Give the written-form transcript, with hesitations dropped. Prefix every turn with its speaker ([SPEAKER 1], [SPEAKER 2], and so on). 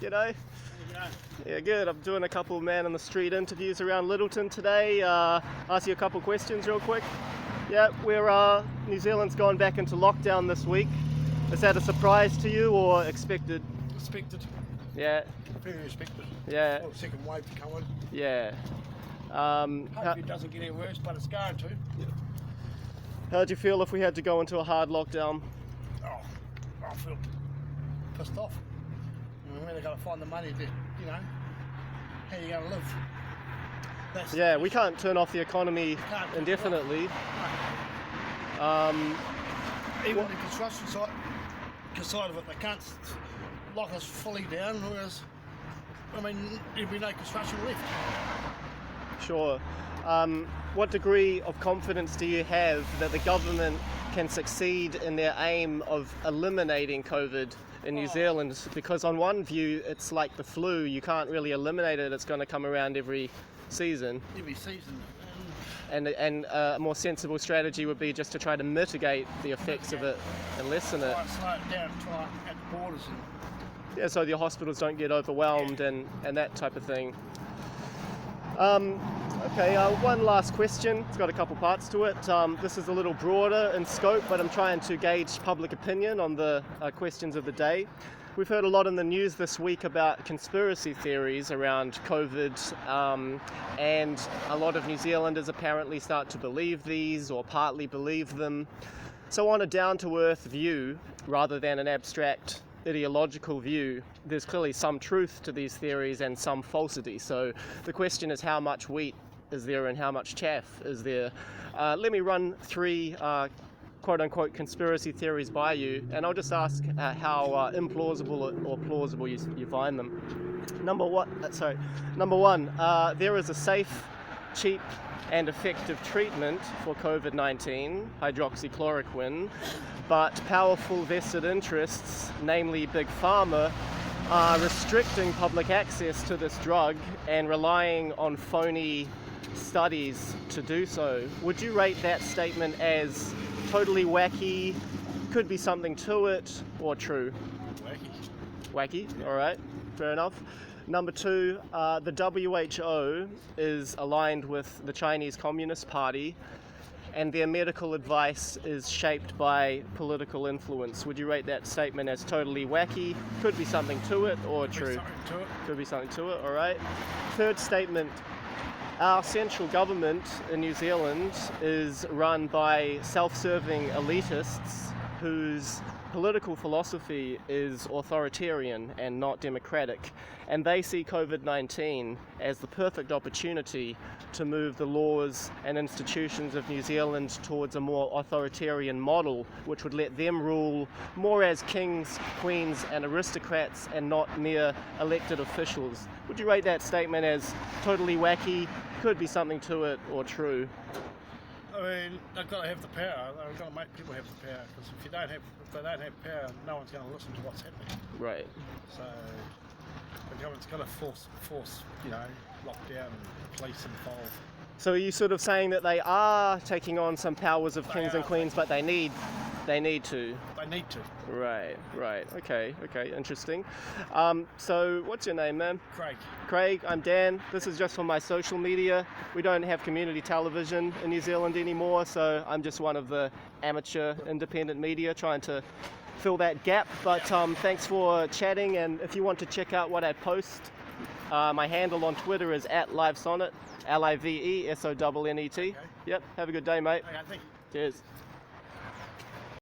[SPEAKER 1] G'day. Yeah, good. I'm doing a couple man on the street interviews around Lyttleton today. Ask you a couple questions real quick. Yeah, New Zealand's gone back into lockdown this week. Is that a surprise to you or expected?
[SPEAKER 2] Expected.
[SPEAKER 1] Yeah.
[SPEAKER 2] Very expected.
[SPEAKER 1] Yeah.
[SPEAKER 2] Well, second wave to come in.
[SPEAKER 1] Yeah.
[SPEAKER 2] Hopefully it doesn't get any worse, but it's going to.
[SPEAKER 1] How'd you feel if we had to go into a hard lockdown?
[SPEAKER 2] Oh, I feel pissed off. Where they're going to find the money to, how are you going to live?
[SPEAKER 1] Yeah, we can't turn off the economy indefinitely.
[SPEAKER 2] Even the construction side of it, they can't lock us fully down, whereas, there'd be no construction left.
[SPEAKER 1] Sure. What degree of confidence do you have that the government can succeed in their aim of eliminating COVID in New Zealand? Because on one view, it's like the flu. You can't really eliminate it. It's going to come around every season.
[SPEAKER 2] Every season.
[SPEAKER 1] And a more sensible strategy would be just to try to mitigate the effects of it and lessen it.
[SPEAKER 2] Slow it down, try at the borders.
[SPEAKER 1] Yeah, so the hospitals don't get overwhelmed and that type of thing. Okay, one last question. It's got a couple parts to it. This is a little broader in scope, but I'm trying to gauge public opinion on the questions of the day. We've heard a lot in the news this week about conspiracy theories around COVID, and a lot of New Zealanders apparently start to believe these or partly believe them. So on a down-to-earth view, rather than an abstract ideological view, there's clearly some truth to these theories and some falsity. So the question is, how much wheat is there and how much chaff is there? Let me run three quote-unquote conspiracy theories by you, and I'll just ask how implausible or plausible you find them. Number one, there is a safe, cheap and effective treatment for COVID-19, hydroxychloroquine, but powerful vested interests, namely Big Pharma, are restricting public access to this drug and relying on phony studies to do so. Would you rate that statement as totally wacky, could be something to it, or true? Wacky, alright, fair enough. Number two, the WHO is aligned with the Chinese Communist Party, and their medical advice is shaped by political influence. Would you rate that statement as totally wacky, could be something to it, or true? Could be something to it, alright. Third statement, our central government in New Zealand is run by self-serving elitists whose political philosophy is authoritarian and not democratic, and they see COVID-19 as the perfect opportunity to move the laws and institutions of New Zealand towards a more authoritarian model, which would let them rule more as kings, queens and aristocrats and not mere elected officials. Would you rate that statement as totally wacky, could be something to it, or true?
[SPEAKER 2] They've got to have the power. They've got to make people have the power, because if they don't have power, no one's going to listen to what's happening.
[SPEAKER 1] Right. So
[SPEAKER 2] the government's got to force, lockdown and police involved.
[SPEAKER 1] So are you sort of saying that they are taking on some powers of kings and queens, but they need to?
[SPEAKER 2] They need to.
[SPEAKER 1] Right. Okay, interesting. So what's your name, man? Craig, I'm Dan. This is just for my social media. We don't have community television in New Zealand anymore, so I'm just one of the amateur independent media trying to fill that gap. But thanks for chatting, and if you want to check out what I post, my handle on Twitter is @LiveSonnet, LiveSonnet.
[SPEAKER 2] Okay.
[SPEAKER 1] Yep, have a good day, mate.
[SPEAKER 2] Okay, thank you.
[SPEAKER 1] Cheers.